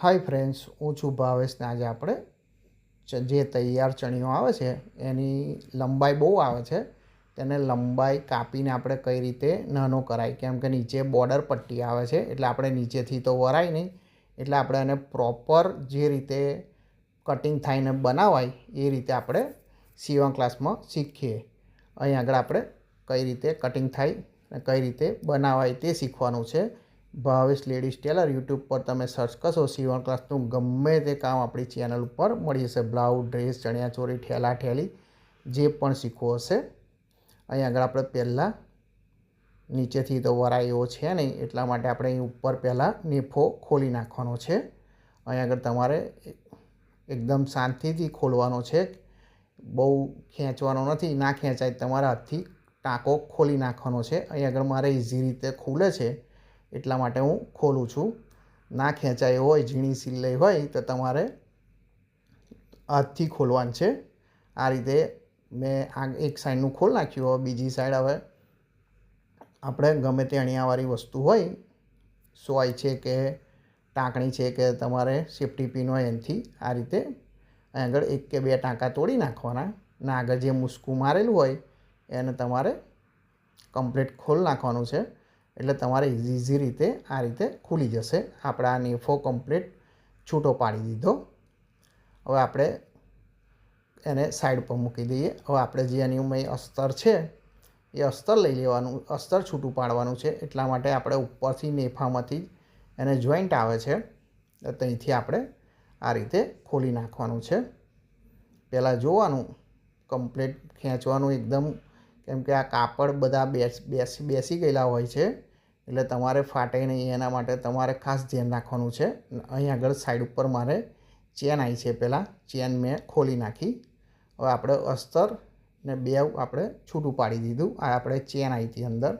Hi friends, હું છું ભાવેશ ને આજે આપણે જે તૈયાર ચણીઓ આવે છે એની લંબાઈ બહુ આવે છે. તેને લંબાઈ કાપીને આપણે કઈ રીતે નાનો કરાય, કેમ કે નીચે બોર્ડર પટ્ટી આવે છે એટલે આપણે નીચેથી તો વરાય નહીં. એટલે આપણે એને પ્રોપર જે રીતે કટિંગ થાયને બનાવાય એ રીતે આપણે સીવણ ક્લાસમાં શીખીએ. અહીં આગળ આપણે કઈ રીતે કટિંગ થાય અને કઈ રીતે બનાવાય તે શીખવાનું છે. ભાવેશ લેડીઝ ટેલર યુટ્યુબ પર તમે સર્ચ કરશો સીવણ ક્લાસનું ગમે તે કામ આપણી ચેનલ ઉપર મળી જશે. બ્લાઉઝ, ડ્રેસ, ચણિયાચોળી, ઠેલા ઠેલી જે પણ શીખવું હશે. અહીં આગળ આપણે પહેલાં નીચેથી તો વરાય એવો છે નહીં, એટલા માટે આપણે અહીં ઉપર પહેલાં નેફો ખોલી નાખવાનો છે. અહીં આગળ તમારે એકદમ શાંતિથી ખોલવાનો છે, બહુ ખેંચવાનો નથી, ના ખેંચાય તમારા હાથથી ટાંકો ખોલી નાખવાનો છે. અહીં આગળ મારે ઇઝી રીતે ખુલે છે એટલા માટે હું ખોલું છું. ના ખેંચાય હોય, ઝીણી સિલાઈ હોય તો તમારે હાથથી ખોલવાનું છે. આ રીતે મેં આ એક સાઈડનું ખોલી નાખ્યું. હવે બીજી સાઈડ હવે આપણે ગમે તે અણિયાવાળી વસ્તુ હોય, સોય છે કે ટાંકણી છે કે તમારે સેફ્ટી પિન હોય એનાથી આ રીતે આગળ એક કે બે ટાંકા તોડી નાખવાના. ને આગળ જે મૂસકું મારેલું હોય એને તમારે કમ્પ્લીટ ખોલી નાખવાનું છે. એટલે તમારે ઇઝી રીતે આ રીતે ખુલી જશે. આપણે આ નેફો કમ્પ્લીટ છૂટો પાડી દીધો. હવે આપણે એને સાઈડ પર મૂકી દઈએ. હવે આપણે જે એની અસ્તર છે એ અસ્તર લઈ લેવાનું, અસ્તર છૂટું પાડવાનું છે. એટલા માટે આપણે ઉપરથી નેફામાંથી એને જોઈન્ટ આવે છે ત્યાંથી આપણે આ રીતે ખોલી નાખવાનું છે. પહેલાં જોવાનું, કમ્પ્લીટ ખેંચવાનું એકદમ, કેમ કે આ કાપડ બધા બેસી ગયેલા હોય છે એટલે તમારે ફાટે નહીં, એના માટે તમારે ખાસ ધ્યાન રાખવાનું છે. અહીં આગળ સાઈડ ઉપર મારે ચેન આવી છે, પહેલાં ચેન મેં ખોલી નાખી. હવે આપણે અસ્તર ને બે આપણે છૂટું પાડી દીધું. આ આપણે ચેન આવી હતી અંદર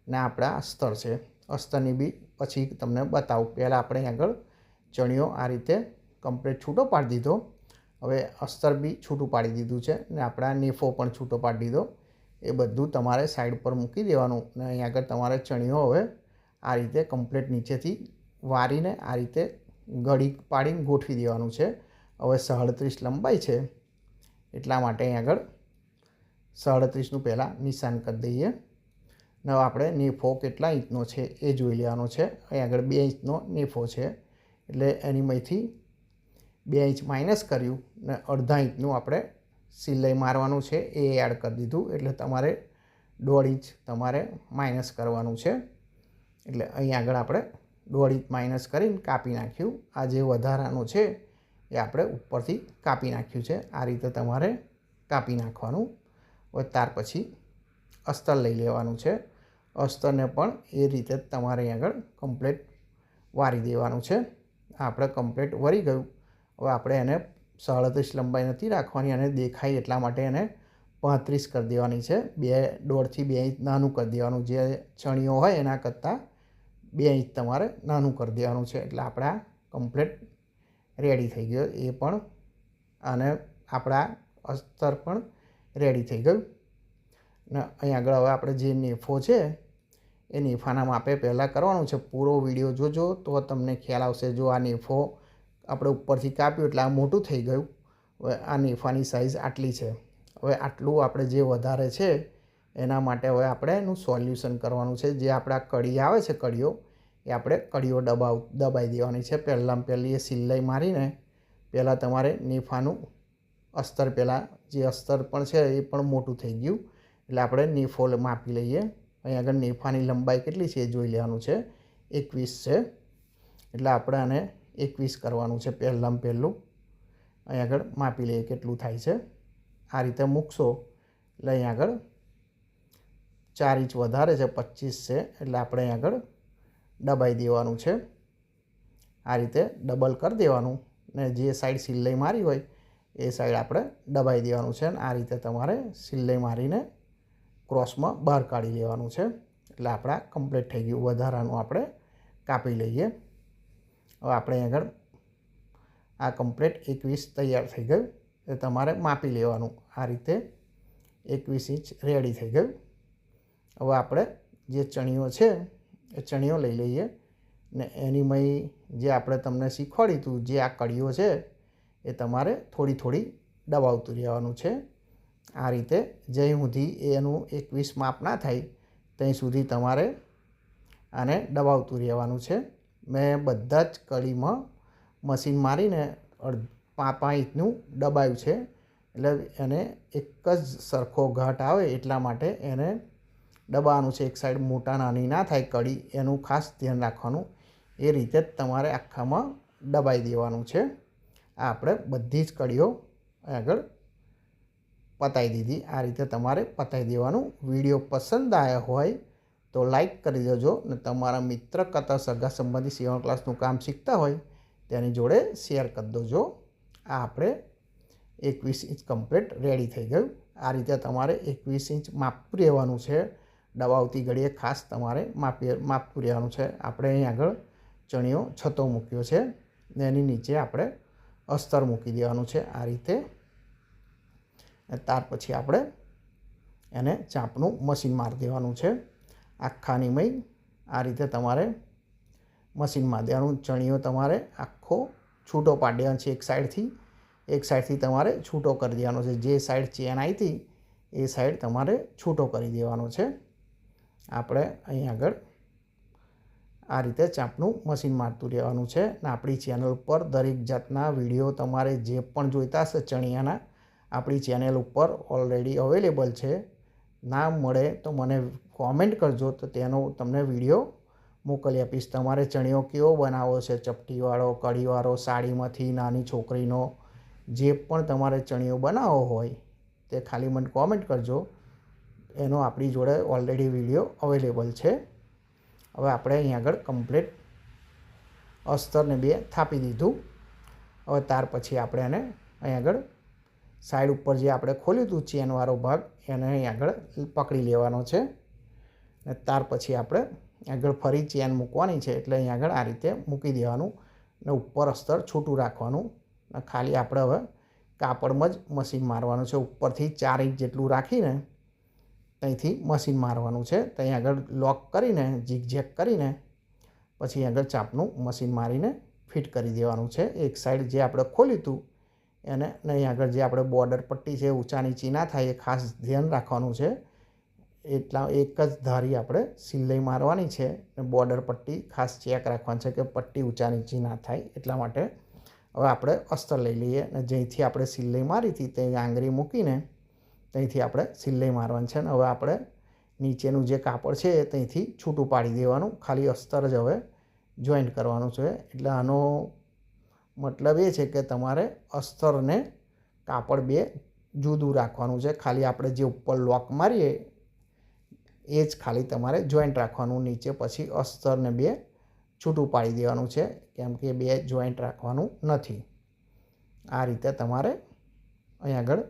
ને આપણા અસ્તર છે. અસ્તરની બી પછી તમને બતાવું. પહેલાં આપણે આગળ ચણિયો આ રીતે કમ્પ્લીટ છૂટો પાડી દીધો. હવે અસ્તર બી છૂટું પાડી દીધું છે ને આપણા નેફો પણ છૂટો પાડી દીધો. એ બધું તમારે સાઈડ પર મૂકી દેવાનું. ને અહીં આગળ તમારે ચણિયો હવે આ રીતે કમ્પ્લીટ નીચેથી વારીને આ રીતે ગળી પાડીને ગોઠવી દેવાનું છે. હવે 37 લંબાઈ છે એટલા માટે અહીં આગળ 37નું પહેલાં નિશાન કરી દઈએ. ને હવે આપણે નેફો કેટલા ઇંચનો છે એ જોઈ લેવાનો છે. અહીં આગળ 2 ઇંચનો નેફો છે એટલે એનીમાંથી 2 ઇંચ માઇનસ કર્યું ને અડધા ઇંચનું આપણે સિલાઈ મારવાનું છે એ એડ કરી દીધું. એટલે તમારે 1.5 ઇંચ તમારે માઇનસ કરવાનું છે. એટલે અહીં આગળ આપણે 1.5 ઇંચ માઇનસ કરીને કાપી નાખ્યું. આ જે વધારાનું છે એ આપણે ઉપરથી કાપી નાખ્યું છે. આ રીતે તમારે કાપી નાખવાનું. હવે ત્યાર પછી અસ્તર લઈ લેવાનું છે. અસ્તરને પણ એ રીતે તમારે અહીં આગળ કમ્પ્લીટ વારી દેવાનું છે. આપણે કમ્પ્લીટ વળી ગયું. હવે આપણે એને 37 લંબાઈ નથી રાખવાની, અને દેખાય એટલા માટે એને 35 કરી દેવાની છે. 1.5થી 2 ઇંચ નાનું કરી દેવાનું. જે ચણિયો હોય એના કરતાં 2 ઇંચ તમારે નાનું કરી દેવાનું છે. એટલે આપણા કમ્પ્લીટ રેડી થઈ ગયો એ પણ, અને આપણા અસ્તર પણ રેડી થઈ ગયું. ને અહીં આગળ હવે આપણે જે નેફો છે એ નેફાના માપે પહેલાં કરવાનું છે. પૂરો વિડીયો જોજો તો તમને ખ્યાલ આવશે. જો આ નેફો આપણે ઉપરથી કાપ્યું એટલે આ મોટું થઈ ગયું. હવે આ નેફાની સાઇઝ આટલી છે. હવે આટલું આપણે જે વધારે છે એના માટે હવે આપણે એનું સોલ્યુશન કરવાનું છે. જે આપણા કડી આવે છે, કડીઓ, એ આપણે કડીઓ દબાઈ દેવાની છે. પહેલી એ સિલાઈ મારીને પહેલાં તમારે નેફાનું અસ્તર, પહેલાં જે અસ્તર પણ છે એ પણ મોટું થઈ ગયું એટલે આપણે નેફો માપી લઈએ. અહીં આગળ નેફાની લંબાઈ કેટલી છે એ જોઈ લેવાનું છે. 21 છે એટલે આપણે આને 21 કરવાનું છે. પહેલું અહીં આગળ માપી લઈએ કેટલું થાય છે. આ રીતે મૂકશો એટલે અહીં આગળ 4 ઇંચ વધારે છે, 25 છે એટલે આપણે અહીં આગળ દબાઈ દેવાનું છે. આ રીતે ડબલ કરી દેવાનું ને જે સાઈડ સિલાઈ મારી હોય એ સાઈડ આપણે દબાઈ દેવાનું છે. આ રીતે તમારે સિલાઈ મારીને ક્રોસમાં બહાર કાઢી લેવાનું છે. એટલે આપણા કમ્પ્લીટ થઈ ગયું. વધારાનું આપણે કાપી લઈએ. હવે આપણે આગળ આ કમ્પ્લીટ 21 તૈયાર થઈ ગયું. એ તમારે માપી લેવાનું. આ રીતે 21 ઇંચ રેડી થઈ ગયું. હવે આપણે જે ચણિયો છે એ ચણિયો લઈ લઈએ. ને એની મય જે આપણે તમને શીખવાડ્યું હતું જે આ કડીઓ છે એ તમારે થોડી થોડી દબાવતું રહેવાનું છે. આ રીતે જ્યાં સુધી એનું 21 માપ ના થાય ત્યાં સુધી તમારે આને દબાવતું રહેવાનું છે. મેં બધા જ કડીમાં મશીન મારીને 5 ઇંચનું દબાવ્યું છે, એટલે એને એક જ સરખો ઘાટ આવે એટલા માટે એને દબાવવાનું છે. એક સાઈડ મોટા નાની ના થાય કડી, એનું ખાસ ધ્યાન રાખવાનું. એ રીતે જ તમારે આખામાં દબાવી દેવાનું છે. આ આપણે બધી જ કડીઓ આગળ પતાવી દીધી. આ રીતે તમારે પતાવી દેવાનું. વિડીયો પસંદ આવ્યો હોય તો લાઈક કરી દેજો ને તમારા મિત્ર કતર સગા સંબંધી સીવણ ક્લાસનું કામ શીખતા હોય તેની જોડે શેર કરી દેજો. આ આપણે 21 ઇંચ કમ્પ્લીટ રેડી થઈ ગયું. આ રીતે તમારે 21 ઇંચ માપતું રહેવાનું છે. દબાવતી ઘડીએ ખાસ તમારે માપતું રહેવાનું છે. આપણે અહીં આગળ ચણિયો છતો મૂક્યો છે ને એની નીચે આપણે અસ્તર મૂકી દેવાનું છે. આ રીતે ત્યાર પછી આપણે એને ચાંપનું મશીન મારી દેવાનું છે. આખાની મય આ રીતે તમારે મશીન મારી દેવાનું. ચણિયો તમારે આખો છૂટો પાડી દેવાનો છે. એક સાઈડથી તમારે છૂટો કરી દેવાનો છે. જે સાઈડ ચેન આવી હતી એ સાઈડ તમારે છૂટો કરી દેવાનો છે. આપણે અહીં આગળ આ રીતે ચાંપનું મશીન મારતું રહેવાનું છે. ને આપણી ચેનલ ઉપર દરેક જાતના વિડીયો તમારે જે પણ જોઈતા હશે ચણિયાના આપણી ચેનલ ઉપર ઓલરેડી અવેલેબલ છે. ના મળે તો મને કોમેન્ટ કરજો તો તેનો તમને વિડીયો મોકલી આપીશ. તમારે ચણિયો કેવો બનાવવો છે, ચપટીવાળો, કડીવાળો, સાડીમાંથી નાની છોકરીનો, જે પણ તમારે ચણિયો બનાવવો હોય તે ખાલી મને કોમેન્ટ કરજો. એનો આપણી જોડે ઓલરેડી વિડીયો અવેલેબલ છે. હવે આપણે અહીં આગળ કમ્પ્લીટ અસ્તરને 2 થાપી દીધું. હવે ત્યાર પછી આપણે એને અહીં આગળ સાઈડ ઉપર જે આપણે ખોલ્યું હતું ચેનવાળો ભાગ એને અહીં આગળ પકડી લેવાનો છે. અને ત્યાર પછી આપણે આગળ ફરી ચેન મૂકવાની છે, એટલે અહીં આગળ આ રીતે મૂકી દેવાનું ને ઉપર અસ્તર છૂટું રાખવાનું. ખાલી આપણે હવે કાપડમાં જ મશીન મારવાનું છે. ઉપરથી 4 ઇંચ જેટલું રાખીને ત્યાંથી મશીન મારવાનું છે. ત્યાં આગળ લોક કરીને ઝીગઝેગ કરીને પછી આગળ ચાપનું મશીન મારીને ફિટ કરી દેવાનું છે. એક સાઈડ જે આપણે ખોલ્યું હતું એને અહીં આગળ જે આપણે બોર્ડર પટ્ટી છે ઊંચા નીચી ના થાય એ ખાસ ધ્યાન રાખવાનું છે. એટલા એક જ ધારી આપણે સિલાઈ મારવાની છે અને બોર્ડર પટ્ટી ખાસ ચેક રાખવાની છે કે પટ્ટી ઊંચા નીચી ના થાય. એટલા માટે હવે આપણે અસ્તર લઈ લઈએ અને જ્યાંથી આપણે સિલાઈ મારી હતી ત્યાં આંગળી મૂકીને ત્યાંથી આપણે સિલાઈ મારવાની છે. ને હવે આપણે નીચેનું જે કાપડ છે ત્યાંથી છૂટું પાડી દેવાનું. ખાલી અસ્તર જ હવે જોઈન્ટ કરવાનું છે. એટલે આનો મતલબ એ છે કે તમારે અસ્તરને કાપડ 2 જુદું રાખવાનું છે. ખાલી આપણે જે ઉપર લોક મારીએ એ જ ખાલી તમારે જોઈન્ટ રાખવાનું. નીચે પછી અસ્તરને 2 છૂટું પાડી દેવાનું છે, કેમ કે 2 જોઈન્ટ રાખવાનું નથી. આ રીતે તમારે અહીં આગળ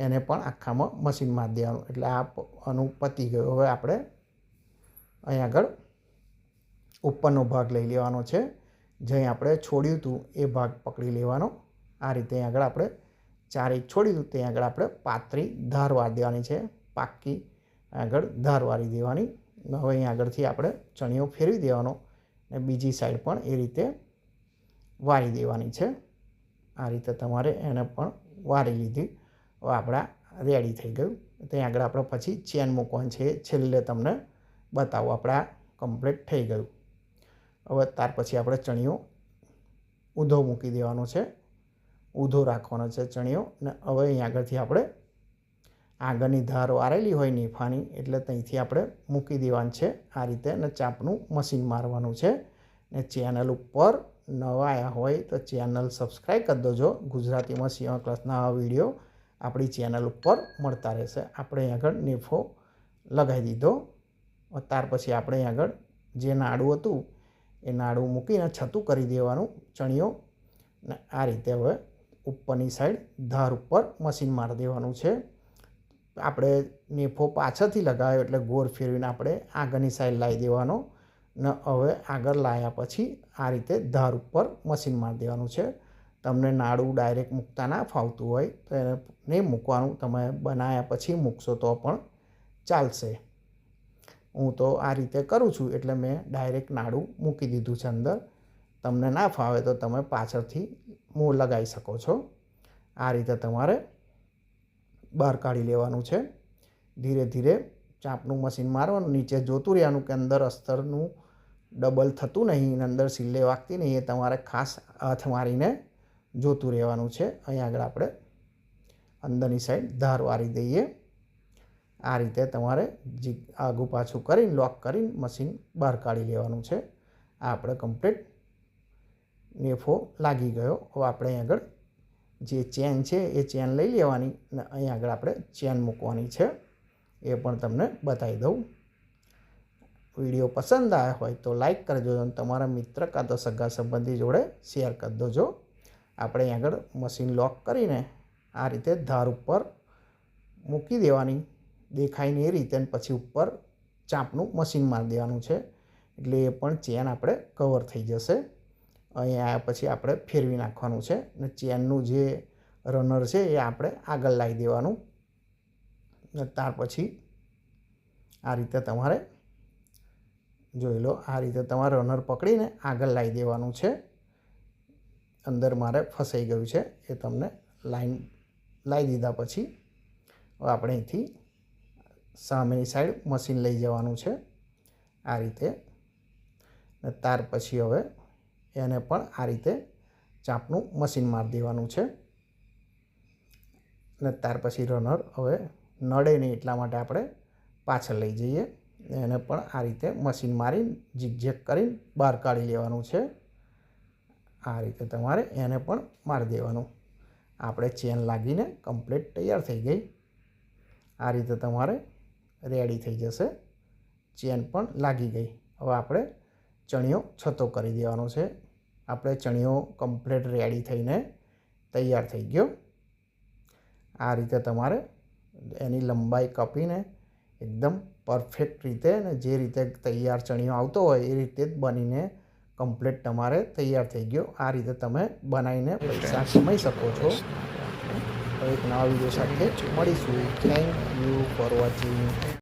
એને પણ આખામાં મશીન મારી દેવાનું. એટલે આ આનું પતી ગયું. હવે આપણે અહીં આગળ ઉપરનો ભાગ લઈ લેવાનો છે. જ્યાં આપણે છોડ્યું હતું એ ભાગ પકડી લેવાનો. આ રીતે અહીં આગળ આપણે 4 ઇંચ છોડ્યું હતું ત્યાં આગળ આપણે પાતળી ધાર વાળી દેવાની છે. પાકી આગળ ધાર વાળી દેવાની. હવે અહીં આગળથી આપણે ચણિયો ફેરવી દેવાનો અને બીજી સાઈડ પણ એ રીતે વાળી દેવાની છે. આ રીતે તમારે એને પણ વાળી લીધી. હવે આપણા રેડી થઈ ગયું. ત્યાં આગળ આપણે પછી ચેન મૂકવાની છે, છેલ્લે તમને બતાવો. આપણા કમ્પ્લીટ થઈ ગયું. હવે ત્યાર પછી આપણે ચણિયો ઊંધો મૂકી દેવાનો છે, ઊંધો રાખવાનો છે ચણિયો. ને હવે અહીં આગળથી આપણે આગળની ધાર વારેલી હોય નીફાની એટલે ત્યાંથી આપણે મૂકી દેવાનું છે આ રીતે. અને ચાપનું મશીન મારવાનું છે. ને ચેનલ ઉપર નવા આવ્યા હોય તો ચેનલ સબસ્ક્રાઈબ કરી દેજો. ગુજરાતીમાં સીવણ ક્લાસના આ વિડીયો આપણી ચેનલ ઉપર મળતા રહેશે. આપણે અહીં આગળ નેફો લગાવી દીધો. ત્યાર પછી આપણે અહીં આગળ જે નાડું હતું એ નાડું મૂકીને છતું કરી દેવાનું ચણિયો. ને આ રીતે હવે ઉપરની સાઈડ ધાર ઉપર મશીન મારી દેવાનું છે. આપણે નેફો પાછળથી લગાવ્યો એટલે ગોળ ફેરવીને આપણે આગળની સાઈડ લાવી દેવાનો. ને હવે આગળ લાવ્યા પછી આ રીતે ધાર ઉપર મશીન મારી દેવાનું છે. તમને નાડું ડાયરેક્ટ મૂકતા ના ફાવતું હોય તો એને નહીં મૂકવાનું. તમે બનાવ્યા પછી મૂકશો તો પણ ચાલશે. હું તો આ રીતે કરું છું એટલે મેં ડાયરેક્ટ નાડું મૂકી દીધું છે અંદર. તમને ના ફાવે તો તમે પાછળથી મોં લગાવી શકો છો. આ રીતે તમારે બહાર કાઢી લેવાનું છે. ધીરે ધીરે ચાપનું મશીન મારવાનું, નીચે જોતું રહેવાનું કે અંદર અસ્તરનું ડબલ થતું નહીં, અંદર સિલ્લે વાગતી નહીં. એ તમારે ખાસ હાથ મારીને જોતું રહેવાનું છે. અહીં આગળ આપણે અંદરની સાઈડ ધાર વાળી દઈએ. આ રીતે તમારે આગું પાછું કરીને લોક કરીને મશીન બહાર કાઢી લેવાનું છે. આ આપણે કમ્પ્લીટ નેફો લાગી ગયો. હવે આપણે અહીં આગળ જે ચેન છે એ ચેન લઈ લેવાની અને અહીં આગળ આપણે ચેન મૂકવાની છે. એ પણ તમને બતાવી દઉં. વિડીયો પસંદ આવ્યો હોય તો લાઈક કરજો અને તમારા મિત્ર કાં તો સગા સંબંધી જોડે શેર કરી દેજો. આપણે અહીં આગળ મશીન લોક કરીને આ રીતે ધાર ઉપર મૂકી દેવાની, દેખાય ને એ રીતે, અને પછી ઉપર ચાપનું મશીન મારી દેવાનું છે. એટલે એ પણ ચેન આપણે કવર થઈ જશે. અહીં આવ્યા પછી આપણે ફેરવી નાખવાનું છે અને ચેનનું જે રનર છે એ આપણે આગળ લાવી દેવાનું. ત્યાર પછી આ રીતે તમારે જોઈ લો, આ રીતે તમારે રનર પકડીને આગળ લાવી દેવાનું છે. અંદર મારે ફસાઈ ગયું છે એ તમને લાઈન લાવી દીધા પછી હવે આપણે અહીંથી સામેની સાઈડ મશીન લઈ જવાનું છે આ રીતે. અને ત્યાર પછી હવે એને પણ આ રીતે ચાપનું મશીન મારી દેવાનું છે. અને ત્યાર પછી રનર હવે નડે નહીં એટલા માટે આપણે પાછળ લઈ જઈએ. એને પણ આ રીતે મશીન મારીને ઝીકઝેક કરીને બહાર કાઢી લેવાનું છે. આ રીતે તમારે એને પણ મારી દેવાનું. આપણે ચેન લાગીને કમ્પ્લીટ તૈયાર થઈ ગઈ. આ રીતે તમારે રેડી થઈ જશે. ચેન પણ લાગી ગઈ. હવે આપણે ચણિયો છતો કરી દેવાનો છે. આપણે ચણિયો કમ્પ્લીટ રેડી થઈને તૈયાર થઈ ગયો. આ રીતે તમારે એની લંબાઈ કાપીને એકદમ પરફેક્ટ રીતે અને જે રીતે તૈયાર ચણિયો આવતો હોય એ રીતે જ બનીને કમ્પ્લીટ તમારે તૈયાર થઈ ગયો. આ રીતે તમે બનાવીને પૈસા કમાઈ શકો છો. એક નવા વિડીયો સાથે મળીશું. Thank you for watching.